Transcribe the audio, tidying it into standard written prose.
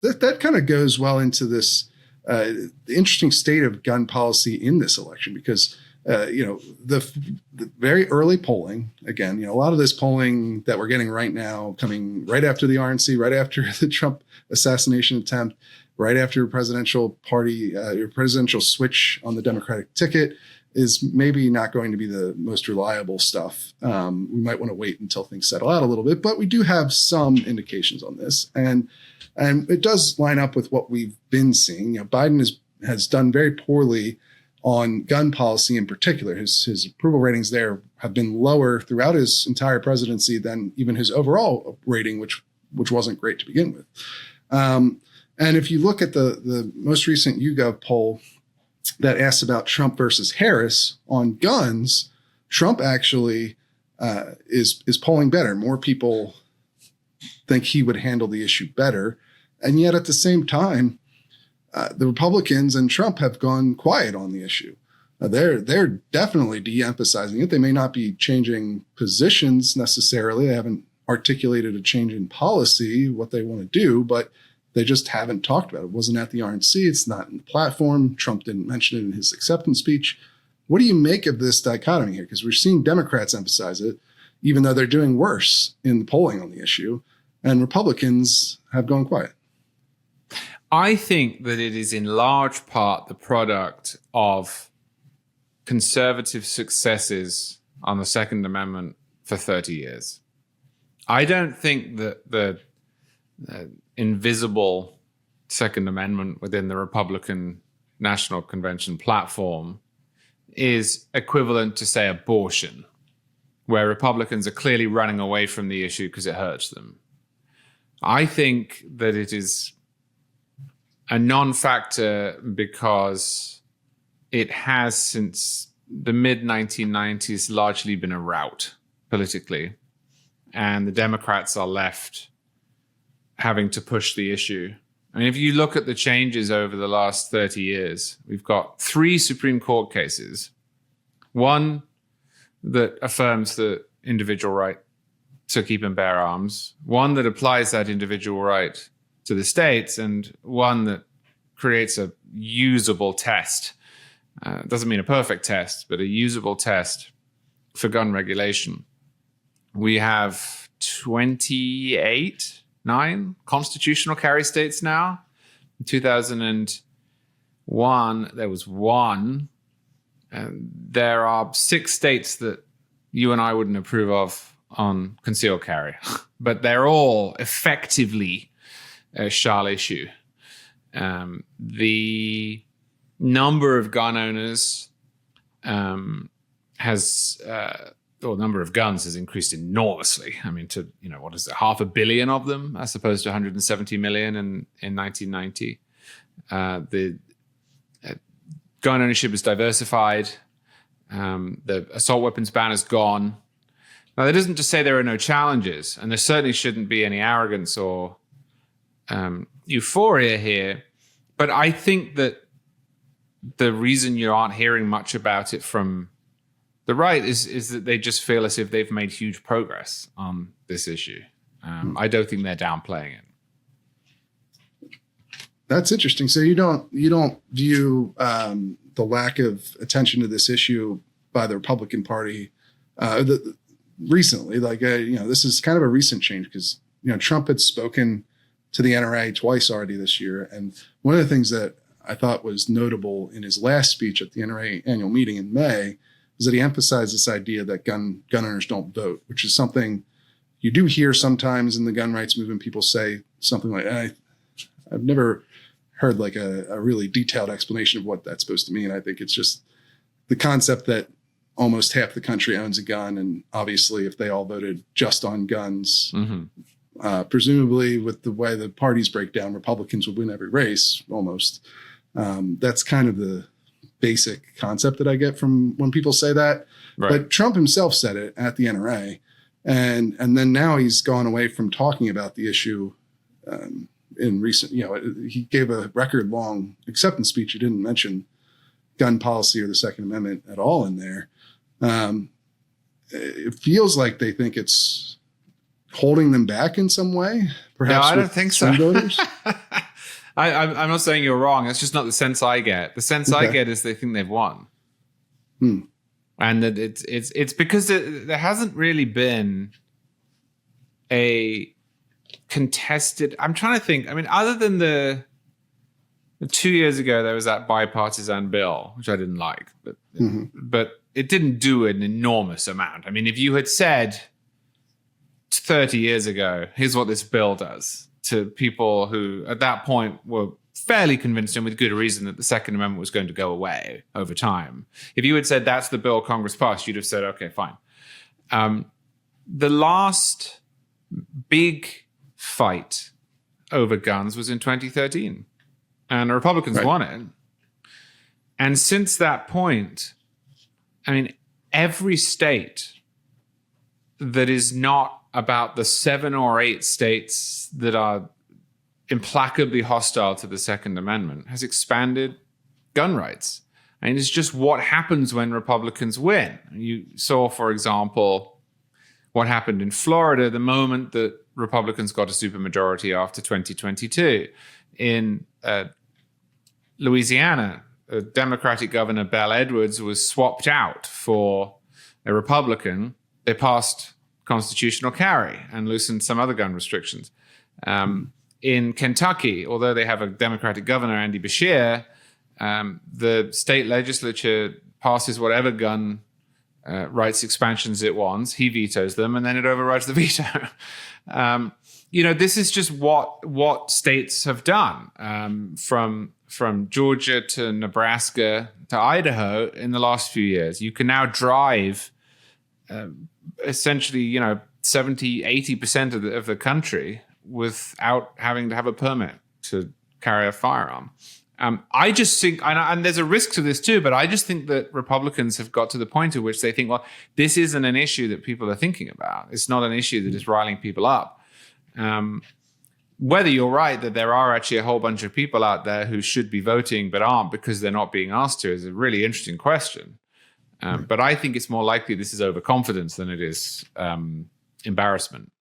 that kind of goes well into this interesting state of gun policy in this election, because the very early polling, again, a lot of this polling that we're getting right now coming right after the RNC, right after the Trump assassination attempt, right after presidential switch on the Democratic ticket, is maybe not going to be the most reliable stuff. We might want to wait until things settle out a little bit, but we do have some indications on this. And it does line up with what we've been seeing. Biden has done very poorly on gun policy in particular. His approval ratings there have been lower throughout his entire presidency than even his overall rating, which wasn't great to begin with. And if you look at the most recent YouGov poll that asks about Trump versus Harris on guns, Trump actually is polling better. More people think he would handle the issue better. And yet at the same time, the Republicans and Trump have gone quiet on the issue. They're definitely de-emphasizing it. They may not be changing positions necessarily. They haven't articulated a change in policy, what they want to do, but they just haven't talked about it. It wasn't at the RNC. It's not in the platform. Trump didn't mention it in his acceptance speech. What do you make of this dichotomy here? Because we're seeing Democrats emphasize it, even though they're doing worse in the polling on the issue, and Republicans have gone quiet. I think that it is in large part the product of conservative successes on the Second Amendment for 30 years. I don't think that the invisible Second Amendment within the Republican National Convention platform is equivalent to, say, abortion, where Republicans are clearly running away from the issue because it hurts them. I think that it is a non-factor because it has, since the mid-1990s, largely been a rout politically, and the Democrats are left having to push the issue. I mean, if you look at the changes over the last 30 years, we've got 3 Supreme Court cases. One that affirms the individual right to keep and bear arms, one that applies that individual right to the states, and one that creates a usable test. Doesn't mean a perfect test, but a usable test for gun regulation. We have 9 constitutional carry states now. In 2001, there was 1. And there are 6 states that you and I wouldn't approve of on concealed carry, but they're all effectively a shall issue. The number of gun owners number of guns has increased enormously. I mean, to, what is it, 500 million of them as opposed to 170 million in 1990. The gun ownership is diversified. The assault weapons ban is gone. Now, that isn't to say there are no challenges, and there certainly shouldn't be any arrogance or euphoria here. But I think that the reason you aren't hearing much about it from the right is that they just feel as if they've made huge progress on this issue. I don't think they're downplaying it. That's interesting. So you don't view the lack of attention to this issue by the Republican Party recently, this is kind of a recent change because Trump had spoken to the NRA twice already this year, and one of the things that I thought was notable in his last speech at the NRA annual meeting in May is that he emphasized this idea that gun owners don't vote, which is something you do hear sometimes in the gun rights movement. People say something like, I've never heard like a really detailed explanation of what that's supposed to mean. I think it's just the concept that almost half the country owns a gun. And obviously if they all voted just on guns, presumably with the way the parties break down, Republicans would win every race almost. That's kind of the basic concept that I get from when people say that. Right. But Trump himself said it at the NRA. And then now he's gone away from talking about the issue in recent, he gave a record long acceptance speech. He didn't mention gun policy or the Second Amendment at all in there. It feels like they think it's holding them back in some way. Perhaps no, I don't think so. Voters. I'm not saying you're wrong. That's just not the sense I get. The sense I get is they think they've won. And that it's because there hasn't really been a contested. I'm trying to think. I mean, other than the 2 years ago, there was that bipartisan bill, which I didn't like, but it didn't do an enormous amount. I mean, if you had said 30 years ago, here's what this bill does to people who at that point were fairly convinced, and with good reason, that the Second Amendment was going to go away over time. If you had said that's the bill Congress passed, you'd have said, okay, fine. The last big fight over guns was in 2013, and the Republicans won it. And since that point, I mean, every state that is not about the 7 or 8 states that are implacably hostile to the Second Amendment has expanded gun rights. I mean, it's just what happens when Republicans win. You saw, for example, what happened in Florida the moment that Republicans got a supermajority after 2022. In Louisiana, Democratic Governor Bell Edwards was swapped out for a Republican. They passed constitutional carry and loosened some other gun restrictions. In Kentucky, although they have a Democratic governor, Andy Beshear, the state legislature passes whatever gun rights expansions it wants. He vetoes them, and then it overrides the veto. This is just what states have done, from Georgia to Nebraska to Idaho in the last few years. You can now drive essentially, 70, 80% of the country without having to have a permit to carry a firearm. I just think, and there's a risk to this too, but I just think that Republicans have got to the point at which they think, well, this isn't an issue that people are thinking about. It's not an issue that is riling people up. Whether you're right that there are actually a whole bunch of people out there who should be voting but aren't because they're not being asked to is a really interesting question. But I think it's more likely this is overconfidence than it is embarrassment.